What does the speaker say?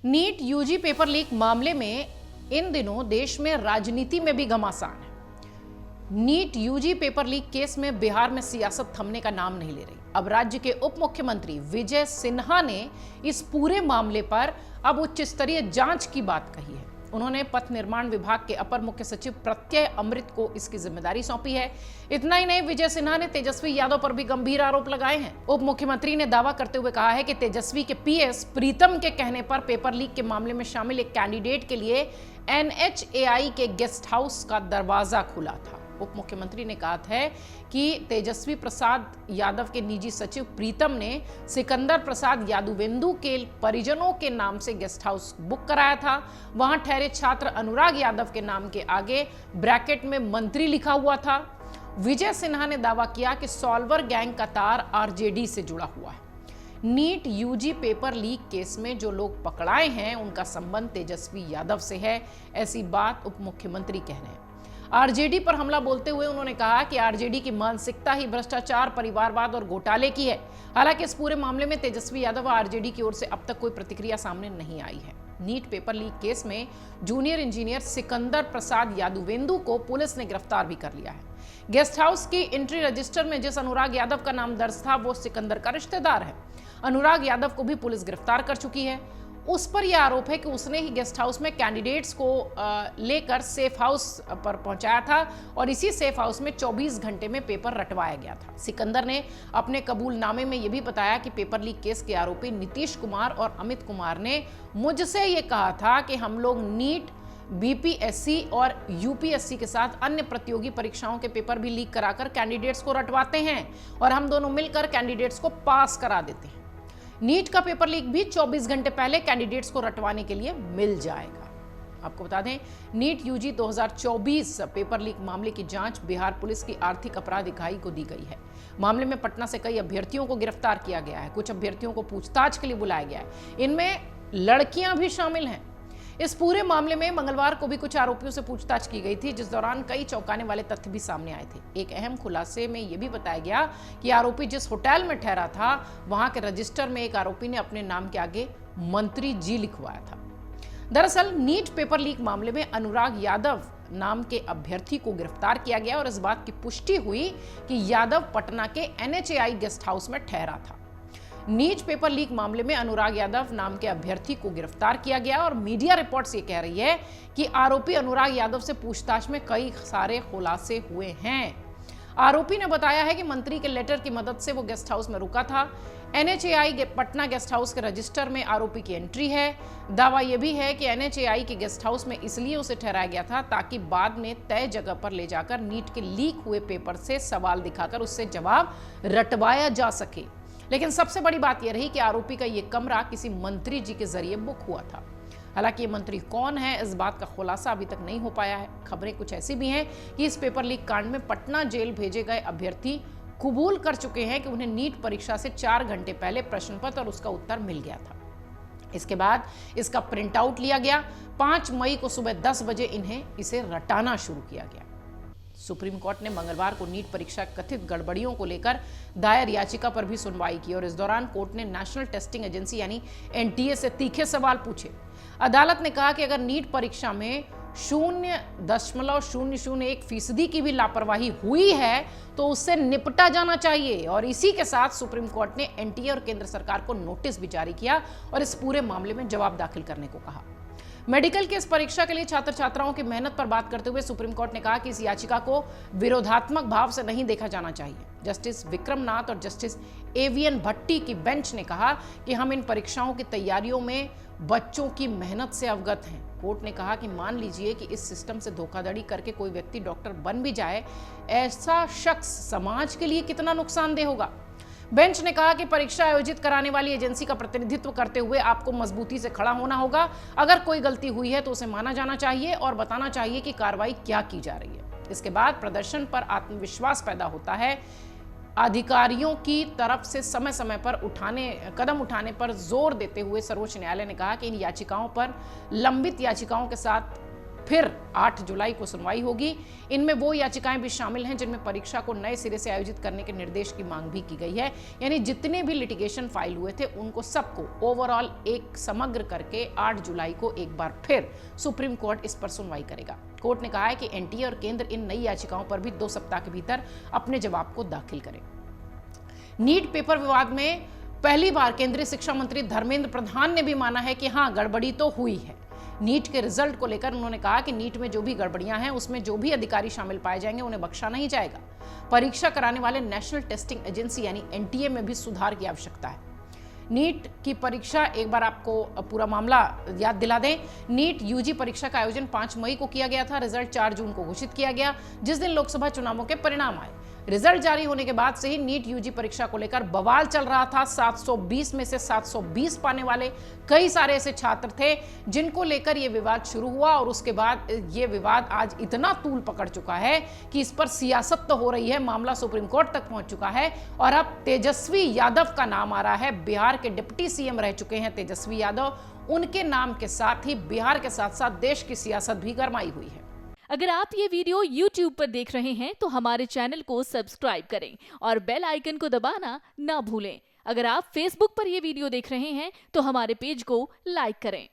NEET UG paper leak मामले में इन दिनों देश में राजनीति में भी घमासान है। NEET UG paper leak case में बिहार में सियासत थमने का नाम नहीं ले रही। अब राज्य के उप मुख्यमंत्री विजय सिन्हा ने इस पूरे मामले पर अब उच्च स्तरीय जांच की बात कही है। उन्होंने पथ निर्माण विभाग के अपर मुख्य सचिव प्रत्यय अमृत को इसकी जिम्मेदारी सौंपी है। इतना ही नहीं, विजय सिन्हा ने तेजस्वी यादव पर भी गंभीर आरोप लगाए हैं। उप मुख्यमंत्री ने दावा करते हुए कहा है कि तेजस्वी के पीएस प्रीतम के कहने पर पेपर लीक के मामले में शामिल एक कैंडिडेट के लिए NHAI के गेस्ट हाउस का दरवाजा खुला था। उप मुख्यमंत्री ने कहा है कि तेजस्वी प्रसाद यादव के निजी सचिव प्रीतम ने सिकंदर प्रसाद यादवेंदु के परिजनों के नाम से गेस्ट हाउस बुक कराया था। वहां ठहरे छात्र अनुराग यादव के नाम के आगे ब्रैकेट में मंत्री लिखा हुआ था। विजय सिन्हा ने दावा किया कि सॉल्वर गैंग का तार RJD से जुड़ा हुआ है। NEET UG paper leak case में जो लोग पकड़ाए हैं उनका संबंध तेजस्वी यादव से है, ऐसी बात उप मुख्यमंत्री कह रहे हैं। RJD पर हमला बोलते हुए उन्होंने कहा कि RJD की मानसिकता ही भ्रष्टाचार, परिवारवाद और घोटाले की है। हालांकि इस पूरे मामले में तेजस्वी यादव और RJD की ओर से अब तक कोई प्रतिक्रिया सामने नहीं आई है। नीट पेपर लीक केस में जूनियर इंजीनियर सिकंदर प्रसाद यादवेंदु को पुलिस ने गिरफ्तार भी कर लिया है। गेस्ट हाउस की एंट्री रजिस्टर में जिस अनुराग यादव का नाम दर्ज था वो सिकंदर का रिश्तेदार है। अनुराग यादव को भी पुलिस गिरफ्तार कर चुकी है। उस पर यह आरोप है कि उसने ही गेस्ट हाउस में कैंडिडेट्स को लेकर सेफ हाउस पर पहुंचाया था और इसी सेफ हाउस में 24 घंटे में पेपर रटवाया गया था। सिकंदर ने अपने कबूलनामे में यह भी बताया कि पेपर लीक केस के आरोपी नीतीश कुमार और अमित कुमार ने मुझसे ये कहा था कि हम लोग नीट, BPSC और UPSC के साथ अन्य प्रतियोगी परीक्षाओं के पेपर भी लीक कराकर कैंडिडेट्स को रटवाते हैं और हम दोनों मिलकर कैंडिडेट्स को पास करा देते हैं। नीट का पेपर लीक भी 24 घंटे पहले कैंडिडेट्स को रटवाने के लिए मिल जाएगा। आपको बता दें, नीट यूजी 2024 पेपर लीक मामले की जांच बिहार पुलिस की आर्थिक अपराध इकाई को दी गई है। मामले में पटना से कई अभ्यर्थियों को गिरफ्तार किया गया है। कुछ अभ्यर्थियों को पूछताछ के लिए बुलाया गया है। इनमें लड़कियां भी शामिल हैं। इस पूरे मामले में मंगलवार को भी कुछ आरोपियों से पूछताछ की गई थी, जिस दौरान कई चौंकाने वाले तथ्य भी सामने आए थे। एक अहम खुलासे में यह भी बताया गया कि आरोपी जिस होटल में ठहरा था वहां के रजिस्टर में एक आरोपी ने अपने नाम के आगे मंत्री जी लिखवाया था। दरअसल नीट पेपर लीक मामले में अनुराग यादव नाम के अभ्यर्थी को गिरफ्तार किया गया और इस बात की पुष्टि हुई कि यादव पटना के NHAI गेस्ट हाउस में ठहरा था। नीट पेपर लीक मामले में अनुराग यादव नाम के अभ्यर्थी को गिरफ्तार किया गया और मीडिया रिपोर्ट्स ये कह रही है कि आरोपी अनुराग यादव से पूछताछ में कई सारे खुलासे हुए हैं। आरोपी ने बताया है कि मंत्री के लेटर की मदद से वो गेस्ट हाउस में रुका था। NHAI पटना गेस्ट हाउस के रजिस्टर में आरोपी की एंट्री है। दावा यह भी है कि NHAI के गेस्ट हाउस में इसलिए उसे ठहराया गया था ताकि बाद में तय जगह पर ले जाकर नीट के लीक हुए पेपर से सवाल दिखाकर उससे जवाब रटवाया जा सके। लेकिन सबसे बड़ी बात यह रही कि आरोपी का यह कमरा किसी मंत्री जी के जरिए बुक हुआ था। हालांकि ये मंत्री कौन है, इस बात का खुलासा अभी तक नहीं हो पाया है। खबरें कुछ ऐसी भी हैं कि इस पेपर लीक कांड में पटना जेल भेजे गए अभ्यर्थी कबूल कर चुके हैं कि उन्हें नीट परीक्षा से 4 घंटे पहले प्रश्न पत्र और उसका उत्तर मिल गया था। इसके बाद इसका प्रिंट आउट लिया गया। 5 मई को सुबह 10 बजे इन्हें इसे रटाना शुरू किया गया। सुप्रीम कोर्ट ने मंगलवार को नीट परीक्षा कथित गड़बड़ियों को लेकर दायर याचिका पर भी सुनवाई की और इस दौरान कोर्ट ने नेशनल टेस्टिंग एजेंसी यानी NTA से तीखे सवाल पूछे। अदालत ने कहा कि अगर नीट परीक्षा में 0.001% की भी लापरवाही हुई है तो उससे निपटा जाना चाहिए और इसी के साथ सुप्रीम कोर्ट ने NTA और केंद्र सरकार को नोटिस भी जारी किया और इस पूरे मामले में जवाब दाखिल करने को कहा। मेडिकल की इस परीक्षा के लिए छात्र छात्राओं की मेहनत पर बात करते हुए सुप्रीम कोर्ट ने कहा कि इस याचिका को विरोधात्मक भाव से नहीं देखा जाना चाहिए। जस्टिस विक्रम नाथ और जस्टिस AVN भट्टी की बेंच ने कहा कि हम इन परीक्षाओं की तैयारियों में बच्चों की मेहनत से अवगत हैं। कोर्ट ने कहा कि मान लीजिए कि इस सिस्टम से धोखाधड़ी करके कोई व्यक्ति डॉक्टर बन भी जाए, ऐसा शख्स समाज के लिए कितना नुकसानदेह होगा। बेंच ने कहा कि परीक्षा आयोजित कराने वाली एजेंसी का प्रतिनिधित्व करते हुए आपको मजबूती से खड़ा होना होगा। अगर कोई गलती हुई है तो उसे माना जाना चाहिए और बताना चाहिए कि कार्रवाई क्या की जा रही है। इसके बाद प्रदर्शन पर आत्मविश्वास पैदा होता है। अधिकारियों की तरफ से समय समय पर कदम उठाने पर जोर देते हुए सर्वोच्च न्यायालय ने कहा कि इन याचिकाओं पर लंबित याचिकाओं के साथ फिर 8 जुलाई को सुनवाई होगी। इनमें वो याचिकाएं भी शामिल हैं जिनमें परीक्षा को नए सिरे से आयोजित करने के निर्देश की मांग भी की गई है। यानी जितने भी लिटिगेशन फाइल हुए थे उनको सबको ओवरऑल एक समग्र करके 8 जुलाई को एक बार फिर सुप्रीम कोर्ट इस पर सुनवाई करेगा। कोर्ट ने कहा है कि एनटीए और केंद्र इन नई याचिकाओं पर भी 2 सप्ताह के भीतर अपने जवाब को दाखिल करें। नीट पेपर विवाद में पहली बार केंद्रीय शिक्षा मंत्री धर्मेंद्र प्रधान ने भी माना है कि हां, गड़बड़ी तो हुई है। नीट के रिजल्ट को लेकर उन्होंने कहा कि नीट में जो भी गड़बड़ियां हैं उसमें जो भी अधिकारी शामिल पाए जाएंगे उन्हें बख्शा नहीं जाएगा। परीक्षा कराने वाले नेशनल टेस्टिंग एजेंसी यानी एनटीए में भी सुधार की आवश्यकता है। नीट की परीक्षा, एक बार आपको पूरा मामला याद दिला दें। नीट यूजी परीक्षा का आयोजन 5 मई को किया गया था। रिजल्ट 4 जून को घोषित किया गया, जिस दिन लोकसभा चुनावों के परिणाम आए। रिजल्ट जारी होने के बाद से ही नीट यूजी परीक्षा को लेकर बवाल चल रहा था। 720 में से 720 पाने वाले कई सारे ऐसे छात्र थे जिनको लेकर यह विवाद शुरू हुआ, और उसके बाद ये विवाद आज इतना तूल पकड़ चुका है कि इस पर सियासत तो हो रही है। मामला सुप्रीम कोर्ट तक पहुंच चुका है और अब तेजस्वी यादव का नाम आ रहा है। बिहार के डिप्टी सीएम रह चुके हैं तेजस्वी यादव। उनके नाम के साथ ही बिहार के साथ साथ देश की सियासत भी गरमाई हुई है। अगर आप ये वीडियो YouTube पर देख रहे हैं तो हमारे चैनल को सब्सक्राइब करें और बेल आइकन को दबाना ना भूलें। अगर आप Facebook पर ये वीडियो देख रहे हैं तो हमारे पेज को लाइक करें।